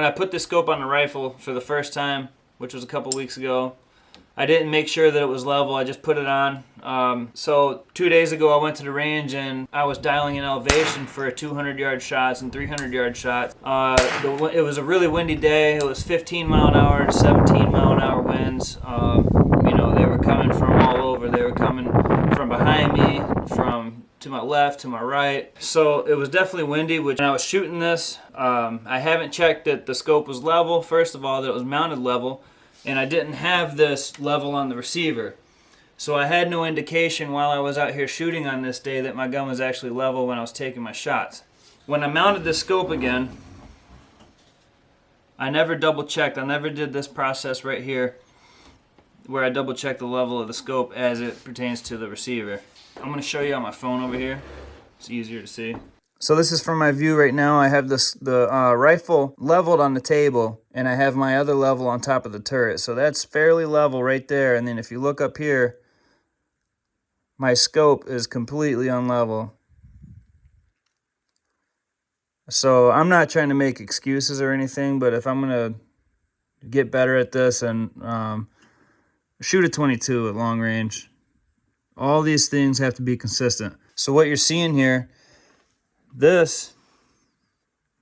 When I put the scope on the rifle for the first time, which was a couple weeks ago, I didn't make sure that it was level. I just put it on. So 2 days ago I went to the range and I was dialing in elevation for 200-yard shots and 300-yard shots. It was a really windy day. It was 15 mile an hour, 17 mile an hour winds. You know, they were coming from all over. They were coming from behind me, from to my left, to my right. So it was definitely windy. When I was shooting this, I haven't checked that the scope was level. First of all, that it was mounted level. And I didn't have this level on the receiver. So I had no indication while I was out here shooting on this day that my gun was actually level when I was taking my shots. When I mounted the scope again, I never double checked. I never did this process right here where I double check the level of the scope as it pertains to the receiver. I'm going to show you on my phone over here. It's easier to see. So this is from my view right now. I have the rifle leveled on the table, and I have my other level on top of the turret. So that's fairly level right there. And then if you look up here, my scope is completely unlevel. So I'm not trying to make excuses or anything, but if I'm going to get better at this and shoot a 22 at long range, all these things have to be consistent. So what you're seeing here, this,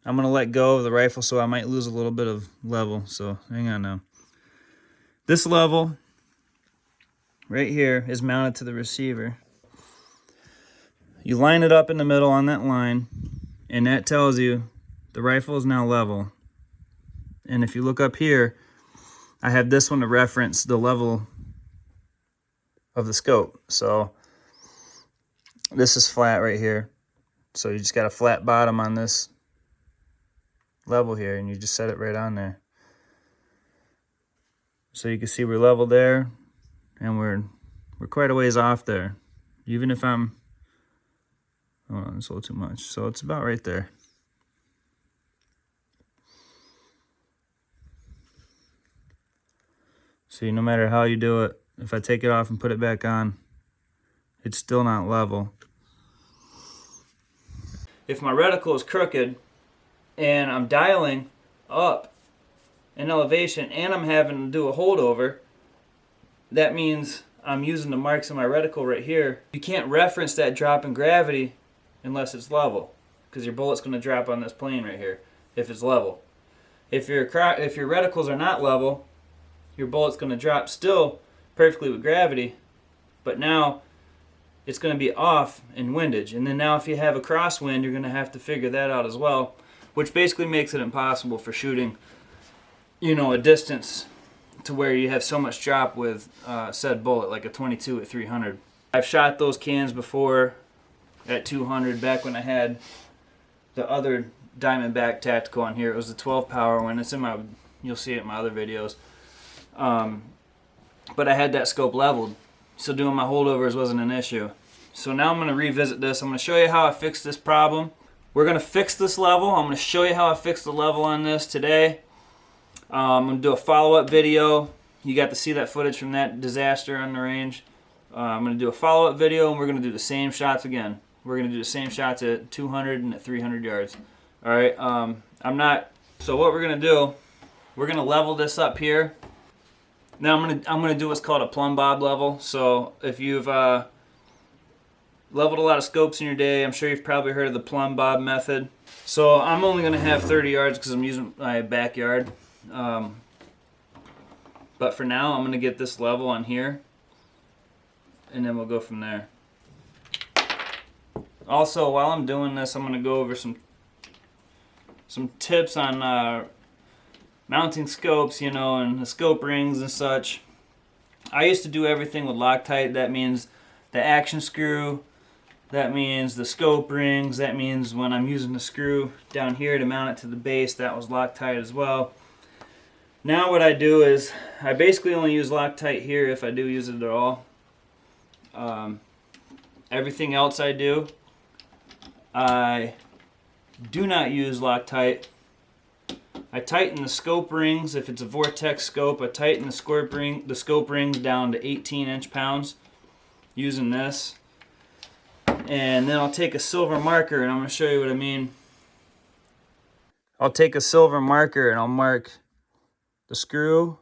I'm going to let go of the rifle, so I might lose a little bit of level. So hang on now. This level right here is mounted to the receiver. You line it up in the middle on that line, and that tells you the rifle is now level. And if you look up here, I have this one to reference the level of the scope. So this is flat right here. So you just got a flat bottom on this level here, and you just set it right on there. So you can see we're level there, and we're quite a ways off there. Even if I'm, oh, it's a little too much. So it's about right there. See, no matter how you do it, if I take it off and put it back on, it's still not level. If my reticle is crooked and I'm dialing up in elevation and I'm having to do a holdover, that means I'm using the marks in my reticle right here. You can't reference that drop in gravity unless it's level, because your bullet's going to drop on this plane right here if it's level. If your reticles are not level, your bullet's going to drop still perfectly with gravity, but now it's going to be off in windage. And then now if you have a crosswind, you're going to have to figure that out as well, which basically makes it impossible for shooting, you know, a distance to where you have so much drop with said bullet, like a 22 at 300. I've shot those cans before at 200 back when I had the other Diamondback Tactical on here. It was the 12 power one. It's in my, you'll see it in my other videos. But I had that scope leveled, so doing my holdovers wasn't an issue. So now I'm going to revisit this. I'm going to show you how I fixed this problem. We're going to fix this level. I'm going to show you how I fixed the level on this today. I'm going to do a follow-up video. You got to see that footage from that disaster on the range. I'm going to do a follow-up video, and we're going to do the same shots again. We're going to do the same shots at 200 and at 300 yards. All right. So what we're going to do, we're going to level this up here. Now I'm going to do what's called a plumb bob level. So if you've leveled a lot of scopes in your day, I'm sure you've probably heard of the plumb bob method. So I'm only going to have 30 yards because I'm using my backyard. But for now, I'm going to get this level on here, and then we'll go from there. Also, while I'm doing this, I'm going to go over some tips on mounting scopes, you know, and the scope rings and such. I used to do everything with Loctite. That means the action screw, that means the scope rings, that means when I'm using the screw down here to mount it to the base, that was Loctite as well. Now what I do is I basically only use Loctite here if I do use it at all. Everything else I do not use Loctite. I tighten the scope rings. If it's a Vortex scope, I tighten the scope rings down to 18 inch-pounds using this. And then I'll take a silver marker, and I'm going to show you what I mean. I'll take a silver marker and I'll mark the screw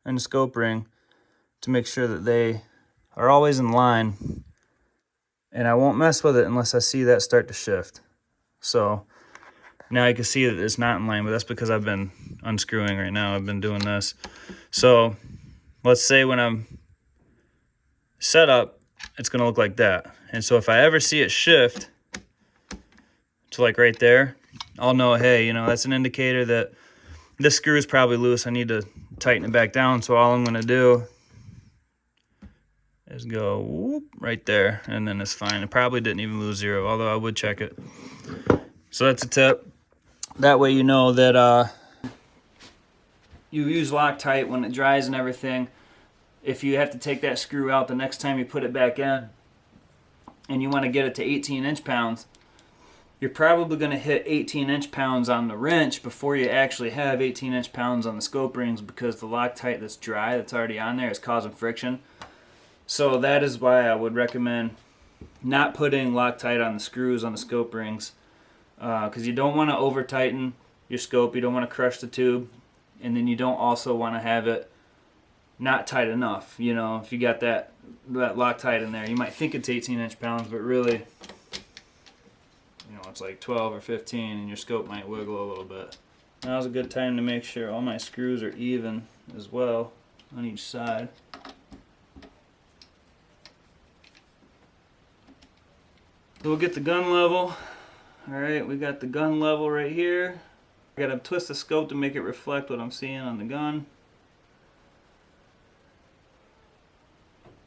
and the scope ring to make sure that they are always in line. And I won't mess with it unless I see that start to shift. So now you can see that it's not in line, but that's because I've been unscrewing right now. I've been doing this. So let's say when I'm set up, it's gonna look like that. And so if I ever see it shift to like right there, I'll know, hey, you know, that's an indicator that this screw is probably loose. I need to tighten it back down. So all I'm gonna do is go whoop right there, and then it's fine. It probably didn't even lose zero, although I would check it. So that's a tip. That way you know that you use Loctite when it dries and everything. If you have to take that screw out the next time you put it back in and you want to get it to 18 inch-pounds, you're probably going to hit 18 inch-pounds on the wrench before you actually have 18 inch-pounds on the scope rings, because the Loctite that's dry, that's already on there, is causing friction. So that is why I would recommend not putting Loctite on the screws on the scope rings, because you don't want to over tighten your scope, you don't want to crush the tube, and then you don't also want to have it not tight enough. You know, if you got that Loctite in there, you might think it's 18 inch-pounds, but really, you know, it's like 12 or 15, and your scope might wiggle a little bit. Now's a good time to make sure all my screws are even as well on each side. So we'll get the gun level. Alright, we got the gun level right here. I gotta twist the scope to make it reflect what I'm seeing on the gun.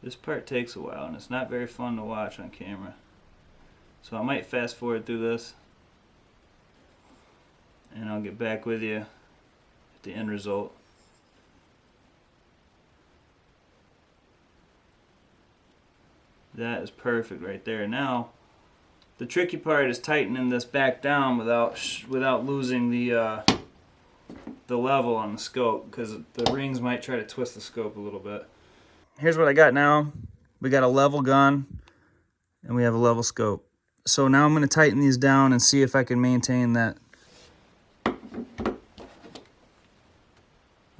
This part takes a while and it's not very fun to watch on camera. So I might fast forward through this and I'll get back with you at the end result. That is perfect right there. Now, the tricky part is tightening this back down without losing the level on the scope, because the rings might try to twist the scope a little bit. Here's what I got now. We got a level gun and we have a level scope. So now I'm going to tighten these down and see if I can maintain that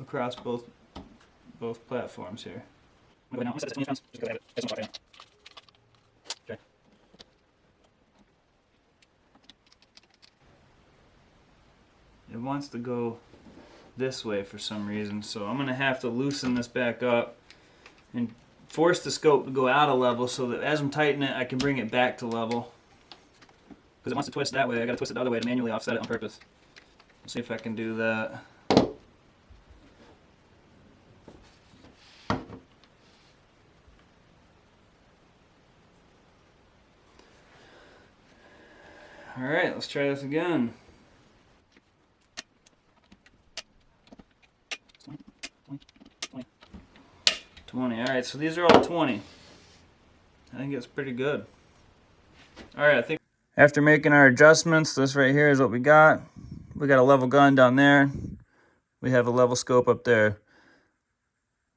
across both platforms here. Okay. It wants to go this way for some reason, so I'm going to have to loosen this back up and force the scope to go out of level so that as I'm tightening it, I can bring it back to level. Because it wants to twist that way, I got to twist it the other way to manually offset it on purpose. Let's see if I can do that. Alright, let's try this again. 20. Alright, so these are all 20. I think it's pretty good. Alright, I think after making our adjustments, this right here is what we got. We got a level gun down there. We have a level scope up there.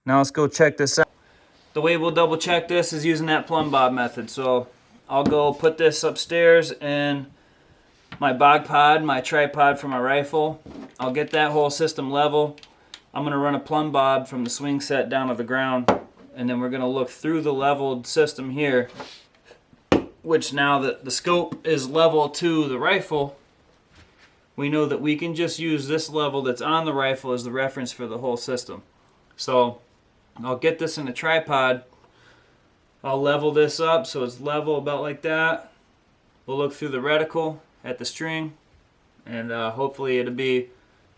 Now let's go check this out. The way we'll double check this is using that plumb bob method. So I'll go put this upstairs in my bog pod, my tripod for my rifle. I'll get that whole system level. I'm going to run a plumb bob from the swing set down to the ground, and then we're going to look through the leveled system here, which now that the scope is level to the rifle, we know that we can just use this level that's on the rifle as the reference for the whole system. So I'll get this in a tripod. I'll level this up so it's level about like that. We'll look through the reticle at the string, and hopefully it'll be,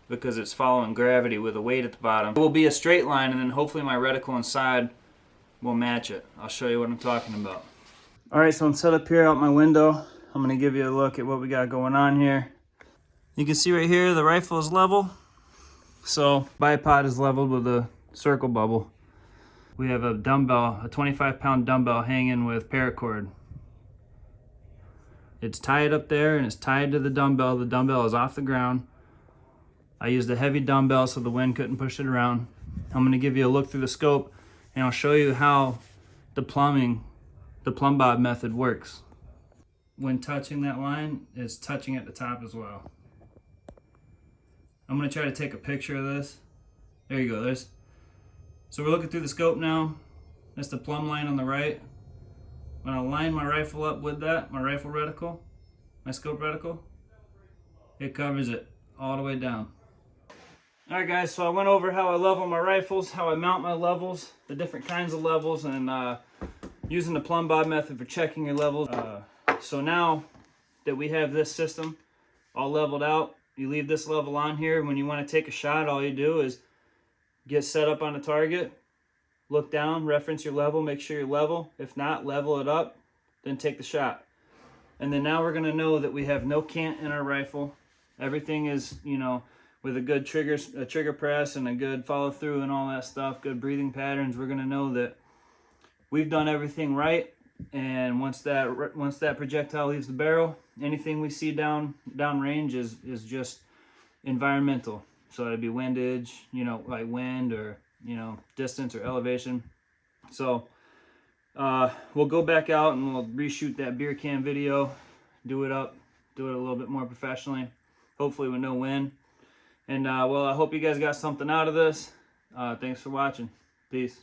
because it's following gravity with a weight at the bottom, it will be a straight line, and then hopefully my reticle inside will match it. I'll show you what I'm talking about. Alright, so I'm set up here out my window. I'm going to give you a look at what we got going on here. You can see right here the rifle is level. So bipod is leveled with a circle bubble. We have a dumbbell, a 25-pound dumbbell hanging with paracord. It's tied up there and it's tied to the dumbbell. The dumbbell is off the ground. I used a heavy dumbbell so the wind couldn't push it around. I'm going to give you a look through the scope and I'll show you how the plumb bob method works. When touching that line, it's touching at the top as well. I'm gonna try to take a picture of this. There you go. So we're looking through the scope now. That's the plumb line on the right. When I line my rifle up with that, my rifle reticle, my scope reticle, it covers it all the way down. Alright guys, so I went over how I level my rifles, how I mount my levels, the different kinds of levels, and using the plumb bob method for checking your levels. So now that we have this system all leveled out, you leave this level on here. When you want to take a shot, all you do is get set up on a target, look down, reference your level, make sure you're level. If not, level it up, then take the shot. And then now we're going to know that we have no cant in our rifle. Everything is, you know, with a good trigger press and a good follow through and all that stuff, good breathing patterns, we're going to know that we've done everything right. And once that projectile leaves the barrel, anything we see down range is just environmental. So it'd be windage, you know, like wind or, you know, distance or elevation. So we'll go back out and we'll reshoot that beer can video, do it a little bit more professionally, hopefully with no wind. And well, I hope you guys got something out of this. Thanks for watching. Peace.